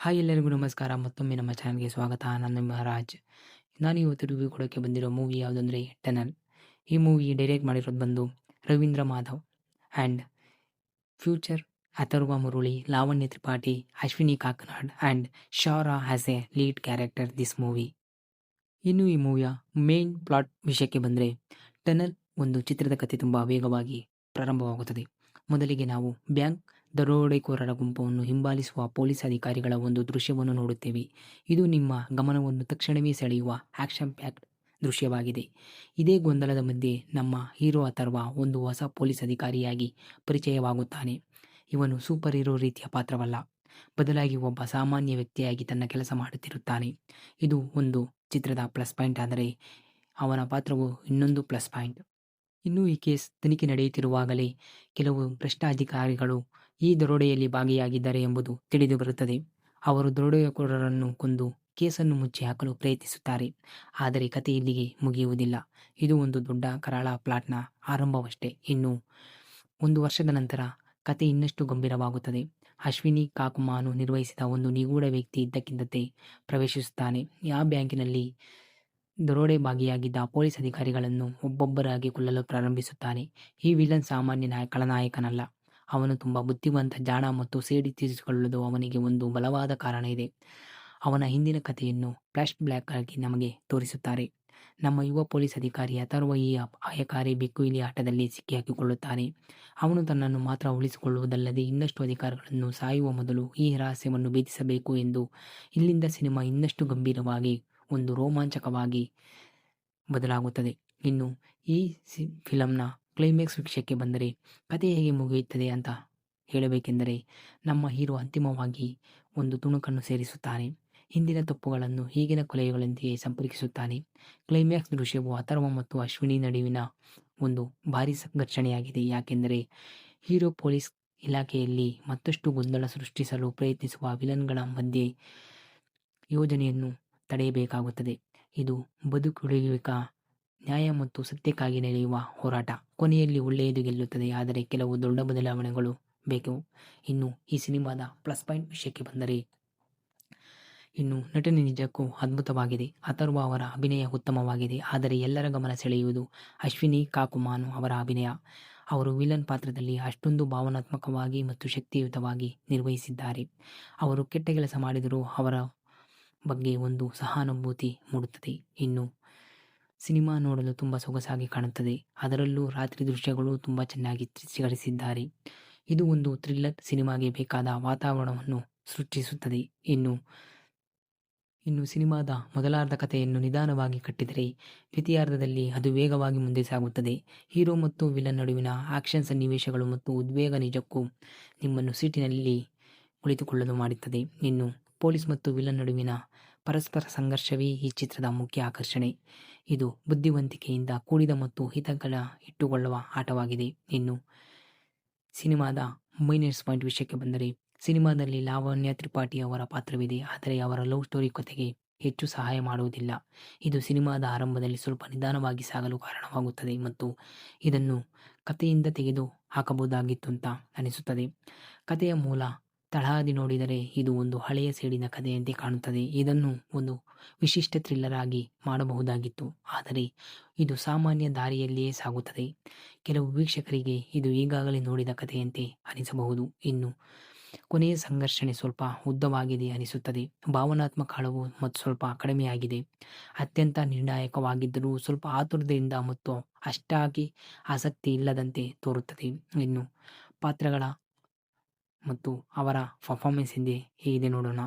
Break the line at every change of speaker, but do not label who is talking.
Hi ಎಲ್ಲರಿಗೂ ನಮಸ್ಕಾರ. ಮತ್ತೊಮ್ಮೆ ನಮ್ಮ ಚಾನಲ್‌ಗೆ ಸ್ವಾಗತ. ನಾನು ನಿಮ್ಮ ರಾಜ್. ನಾನು ಇವತ್ತು ರಿವ್ಯೂ ಕೊಡೋಕ್ಕೆ ಬಂದಿರೋ ಮೂವಿ ಯಾವುದಂದ್ರೆ ಟನಲ್. ಈ ಮೂವಿ ಡೈರೆಕ್ಟ್ ಮಾಡಿರೋದು ಬಂದು Ravindra Madhav and future Atharva Murali, Lavanya Tripathi, Ashwini Kakanad and Shara has a lead character this movie. ಇನ್ನು ಈ ಮೂವಿಯ ಮೇನ್ ಪ್ಲಾಟ್ ವಿಷಯಕ್ಕೆ ಬಂದರೆ, ಟನಲ್ ಒಂದು ಚಿತ್ರದ ಕಥೆ ತುಂಬ ವೇಗವಾಗಿ ಪ್ರಾರಂಭವಾಗುತ್ತದೆ. ಮೊದಲಿಗೆ ನಾವು ಬ್ಯಾಂಕ್ ದರೋಡೆಕೋರರ ಗುಂಪನ್ನು ಹಿಂಬಾಲಿಸುವ ಪೊಲೀಸ್ ಅಧಿಕಾರಿಗಳ ಒಂದು ದೃಶ್ಯವನ್ನು ನೋಡುತ್ತೇವೆ. ಇದು ನಿಮ್ಮ ಗಮನವನ್ನು ತಕ್ಷಣವೇ ಸೆಳೆಯುವ ಆಕ್ಷನ್ ಪ್ಯಾಕ್ಡ್ ದೃಶ್ಯವಾಗಿದೆ. ಇದೇ ಗೊಂದಲದ ಮಧ್ಯೆ ನಮ್ಮ ಹೀರೋ ಅಥರ್ವ ಒಂದು ಹೊಸ ಪೊಲೀಸ್ ಅಧಿಕಾರಿಯಾಗಿ ಪರಿಚಯವಾಗುತ್ತಾನೆ. ಇವನು ಸೂಪರ್ ಹೀರೋ ರೀತಿಯ ಪಾತ್ರವಲ್ಲ, ಬದಲಾಗಿ ಒಬ್ಬ ಸಾಮಾನ್ಯ ವ್ಯಕ್ತಿಯಾಗಿ ತನ್ನ ಕೆಲಸ ಮಾಡುತ್ತಿರುತ್ತಾನೆ. ಇದು ಒಂದು ಚಿತ್ರದ ಪ್ಲಸ್ ಪಾಯಿಂಟ್. ಆದರೆ ಅವನ ಪಾತ್ರವು ಇನ್ನೊಂದು ಪ್ಲಸ್ ಪಾಯಿಂಟ್. ಇನ್ನು ಈ ಕೇಸ್ ತನಿಖೆ ನಡೆಯುತ್ತಿರುವಾಗಲೇ ಕೆಲವು ಭ್ರಷ್ಟ ಅಧಿಕಾರಿಗಳು ಈ ದರೋಡೆಯಲ್ಲಿ ಭಾಗಿಯಾಗಿದ್ದಾರೆ ಎಂಬುದು ತಿಳಿದು ಬರುತ್ತದೆ. ಅವರು ದರೋಡೆಕೋರರನ್ನು ಕೊಂದು ಕೇಸನ್ನು ಮುಚ್ಚಿ ಹಾಕಲು ಪ್ರಯತ್ನಿಸುತ್ತಾರೆ. ಆದರೆ ಕತೆ ಇಲ್ಲಿಗೆ ಮುಗಿಯುವುದಿಲ್ಲ. ಇದು ಒಂದು ದೊಡ್ಡ ಕರಾಳ ಪ್ಲಾಟ್ನ ಆರಂಭವಷ್ಟೇ. ಇನ್ನು 1 ವರ್ಷದ ನಂತರ ಕತೆ ಇನ್ನಷ್ಟು ಗಂಭೀರವಾಗುತ್ತದೆ. ಅಶ್ವಿನಿ ಕಾಕುಮಾನು ನಿರ್ವಹಿಸಿದ ಒಂದು ನಿಗೂಢ ವ್ಯಕ್ತಿ ಇದ್ದಕ್ಕಿದ್ದಂತೆ ಪ್ರವೇಶಿಸುತ್ತಾನೆ. ಆ ಬ್ಯಾಂಕಿನಲ್ಲಿ ದರೋಡೆ ಭಾಗಿಯಾಗಿದ್ದ ಪೊಲೀಸ್ ಅಧಿಕಾರಿಗಳನ್ನು ಒಬ್ಬೊಬ್ಬರಾಗಿ ಕೊಲ್ಲಲು ಪ್ರಾರಂಭಿಸುತ್ತಾನೆ. ಈ ವಿಲನ್ ಸಾಮಾನ್ಯ ಖಳನಾಯಕನಲ್ಲ. ಅವನು ತುಂಬ ಬುದ್ಧಿವಂತ, ಜಾಣ ಮತ್ತು ಸೇಡಿ ತೀರಿಸಿಕೊಳ್ಳಲು ಅವನಿಗೆ ಒಂದು ಬಲವಾದ ಕಾರಣ ಇದೆ. ಅವನ ಹಿಂದಿನ ಕಥೆಯನ್ನು ಫ್ಲಾಶ್ ಬ್ಯಾಕ್ ಆಗಿ ನಮಗೆ ತೋರಿಸುತ್ತಾರೆ. ನಮ್ಮ ಯುವ ಪೊಲೀಸ್ ಅಧಿಕಾರಿ ಅಥರ್ವ ಈ ಅಪಾಯಕಾರಿ ಬೆಕ್ಕು-ಇಲಿ ಆಟದಲ್ಲಿ ಸಿಕ್ಕಿಹಾಕಿಕೊಳ್ಳುತ್ತಾನೆ. ಅವನು ತನ್ನನ್ನು ಮಾತ್ರ ಉಳಿಸಿಕೊಳ್ಳುವುದಲ್ಲದೆ ಇನ್ನಷ್ಟು ಅಧಿಕಾರಿಗಳನ್ನು ಸಾಯುವ ಮೊದಲು ಈ ರಹಸ್ಯವನ್ನು ಭೇದಿಸಬೇಕು ಎಂದು. ಇಲ್ಲಿಂದ ಸಿನಿಮಾ ಇನ್ನಷ್ಟು ಗಂಭೀರವಾಗಿ, ಒಂದು ರೋಮಾಂಚಕವಾಗಿ ಬದಲಾಗುತ್ತದೆ. ಇನ್ನು ಈ ಫಿಲಂನ ಕ್ಲೈಮ್ಯಾಕ್ಸ್ ವಿಷಯಕ್ಕೆ ಬಂದರೆ, ಕತೆ ಹೇಗೆ ಮುಗಿಯುತ್ತದೆ ಅಂತ ಹೇಳಬೇಕೆಂದರೆ, ನಮ್ಮ ಹೀರೋ ಅಂತಿಮವಾಗಿ ಒಂದು ತುಣುಕನ್ನು ಸೇರಿಸುತ್ತಾನೆ. ಹಿಂದಿನ ತಪ್ಪುಗಳನ್ನು ಈಗಿನ ಕೊಲೆಗಳೊಂದಿಗೆ ಸಂಪರ್ಕಿಸುತ್ತಾನೆ. ಕ್ಲೈಮ್ಯಾಕ್ಸ್ ದೃಶ್ಯವು ಅಥರ್ವ ಮತ್ತು ಅಶ್ವಿನಿ ನಡುವಿನ ಒಂದು ಭಾರೀ ಘರ್ಷಣೆಯಾಗಿದೆ. ಯಾಕೆಂದರೆ ಹೀರೋ ಪೊಲೀಸ್ ಇಲಾಖೆಯಲ್ಲಿ ಮತ್ತಷ್ಟು ಗೊಂದಲ ಸೃಷ್ಟಿಸಲು ಪ್ರಯತ್ನಿಸುವ ವಿಲನ್ಗಳ ಮಧ್ಯೆ ಯೋಜನೆಯನ್ನು ತಡೆಯಬೇಕಾಗುತ್ತದೆ. ಇದು ಬದುಕುಳಿಯುವಿಕ, ನ್ಯಾಯ ಮತ್ತು ಸತ್ಯಕ್ಕಾಗಿ ನಡೆಯುವ ಹೋರಾಟ. ಕೊನೆಯಲ್ಲಿ ಒಳ್ಳೆಯದು ಗೆಲ್ಲುತ್ತದೆ, ಆದರೆ ಕೆಲವು ದೊಡ್ಡ ಬದಲಾವಣೆಗಳು ಬೇಕು. ಇನ್ನು ಈ ಸಿನಿಮಾದ ಪ್ಲಸ್ ಪಾಯಿಂಟ್ ವಿಷಯಕ್ಕೆ ಬಂದರೆ, ಇನ್ನು ನಟನೆ ನಿಜಕ್ಕೂ ಅದ್ಭುತವಾಗಿದೆ. ಅಥರ್ವ ಅವರ ಅಭಿನಯ ಉತ್ತಮವಾಗಿದೆ. ಆದರೆ ಎಲ್ಲರ ಗಮನ ಸೆಳೆಯುವುದು ಅಶ್ವಿನಿ ಕಾಕುಮಾನು ಅವರ ಅಭಿನಯ. ಅವರು ವಿಲನ್ ಪಾತ್ರದಲ್ಲಿ ಅಷ್ಟೊಂದು ಭಾವನಾತ್ಮಕವಾಗಿ ಮತ್ತು ಶಕ್ತಿಯುತವಾಗಿ ನಿರ್ವಹಿಸಿದ್ದಾರೆ. ಅವರು ಕೆಟ್ಟ ಕೆಲಸ ಮಾಡಿದರೂ ಅವರ ಬಗ್ಗೆ ಒಂದು ಸಹಾನುಭೂತಿ ಮೂಡುತ್ತದೆ. ಇನ್ನು ಸಿನಿಮಾ ನೋಡಲು ತುಂಬ ಸೊಗಸಾಗಿ ಕಾಣುತ್ತದೆ. ಅದರಲ್ಲೂ ರಾತ್ರಿ ದೃಶ್ಯಗಳು ತುಂಬ ಚೆನ್ನಾಗಿ ಚಿತ್ರೀಕರಿಸಿದ್ದಾರೆ. ಇದು ಒಂದು ಥ್ರಿಲ್ಲರ್ ಸಿನಿಮಾಗೆ ಬೇಕಾದ ವಾತಾವರಣವನ್ನು ಸೃಷ್ಟಿಸುತ್ತದೆ. ಇನ್ನು ಸಿನಿಮಾದ ಮೊದಲಾರ್ಧ ಕಥೆಯನ್ನು ನಿಧಾನವಾಗಿ ಕಟ್ಟಿದರೆ, ದ್ವಿತೀಯಾರ್ಧದಲ್ಲಿ ಅದು ವೇಗವಾಗಿ ಮುಂದೆ ಸಾಗುತ್ತದೆ. ಹೀರೋ ಮತ್ತು ವಿಲನ್ ನಡುವಿನ ಆಕ್ಷನ್ ಸನ್ನಿವೇಶಗಳು ಮತ್ತು ಉದ್ವೇಗ ನಿಜಕ್ಕೂ ನಿಮ್ಮನ್ನು ಸೀಟಿನಲ್ಲಿ ಕುಳಿತುಕೊಳ್ಳಲು ಮಾಡುತ್ತದೆ. ಇನ್ನು ಪೊಲೀಸ್ ಮತ್ತು ವಿಲನ್ ನಡುವಿನ ಪರಸ್ಪರ ಸಂಘರ್ಷವೇ ಈ ಚಿತ್ರದ ಮುಖ್ಯ ಆಕರ್ಷಣೆ. ಇದು ಬುದ್ಧಿವಂತಿಕೆಯಿಂದ ಕೂಡಿದ ಮತ್ತು ಹಿತಗಳ ಇಟ್ಟುಕೊಳ್ಳುವ ಆಟವಾಗಿದೆ. ಇನ್ನು ಸಿನಿಮಾದ ಮೈನಸ್ ಪಾಯಿಂಟ್ ವಿಷಯಕ್ಕೆ ಬಂದರೆ, ಸಿನಿಮಾದಲ್ಲಿ ಲಾವಣ್ಯ ತ್ರಿಪಾಠಿ ಅವರ ಪಾತ್ರವಿದೆ, ಆದರೆ ಅವರ ಲವ್ ಸ್ಟೋರಿ ಕಥೆಗೆ ಹೆಚ್ಚು ಸಹಾಯ ಮಾಡುವುದಿಲ್ಲ. ಇದು ಸಿನಿಮಾದ ಆರಂಭದಲ್ಲಿ ಸ್ವಲ್ಪ ನಿಧಾನವಾಗಿ ಸಾಗಲು ಕಾರಣವಾಗುತ್ತದೆ ಮತ್ತು ಇದನ್ನು ಕಥೆಯಿಂದ ತೆಗೆದು ಹಾಕಬಹುದಾಗಿತ್ತು ಅಂತ ಅನಿಸುತ್ತದೆ. ಕಥೆಯ ಮೂಲ ತಳಹದಿ ನೋಡಿದರೆ ಇದು ಒಂದು ಹಳೆಯ ಸೇಡಿನ ಕಥೆಯಂತೆ ಕಾಣುತ್ತದೆ. ಇದನ್ನು ಒಂದು ವಿಶಿಷ್ಟ ಥ್ರಿಲ್ಲರ್ ಆಗಿ ಮಾಡಬಹುದಾಗಿತ್ತು, ಆದರೆ ಇದು ಸಾಮಾನ್ಯ ದಾರಿಯಲ್ಲಿಯೇ ಸಾಗುತ್ತದೆ. ಕೆಲವು ವೀಕ್ಷಕರಿಗೆ ಇದು ಈಗಾಗಲೇ ನೋಡಿದ ಕಥೆಯಂತೆ ಅನಿಸಬಹುದು. ಇನ್ನು ಕೊನೆಯ ಸಂಘರ್ಷಣೆ ಸ್ವಲ್ಪ ಉದ್ದವಾಗಿದೆ ಅನಿಸುತ್ತದೆ. ಭಾವನಾತ್ಮಕ ಅಳವು ಮತ್ತು ಸ್ವಲ್ಪ ಕಡಿಮೆಯಾಗಿದೆ. ಅತ್ಯಂತ ನಿರ್ಣಾಯಕವಾಗಿದ್ದರೂ ಸ್ವಲ್ಪ ಆತುರದಿಂದ ಮತ್ತು ಅಷ್ಟಾಗಿ ಆಸಕ್ತಿ ಇಲ್ಲದಂತೆ ತೋರುತ್ತದೆ. ಇನ್ನು ಪಾತ್ರಗಳ ಮತ್ತು ಅವರ ಪರ್ಫಾರ್ಮೆನ್ಸ್ ಹೇಗಿದೆ ನೋಡೋಣ.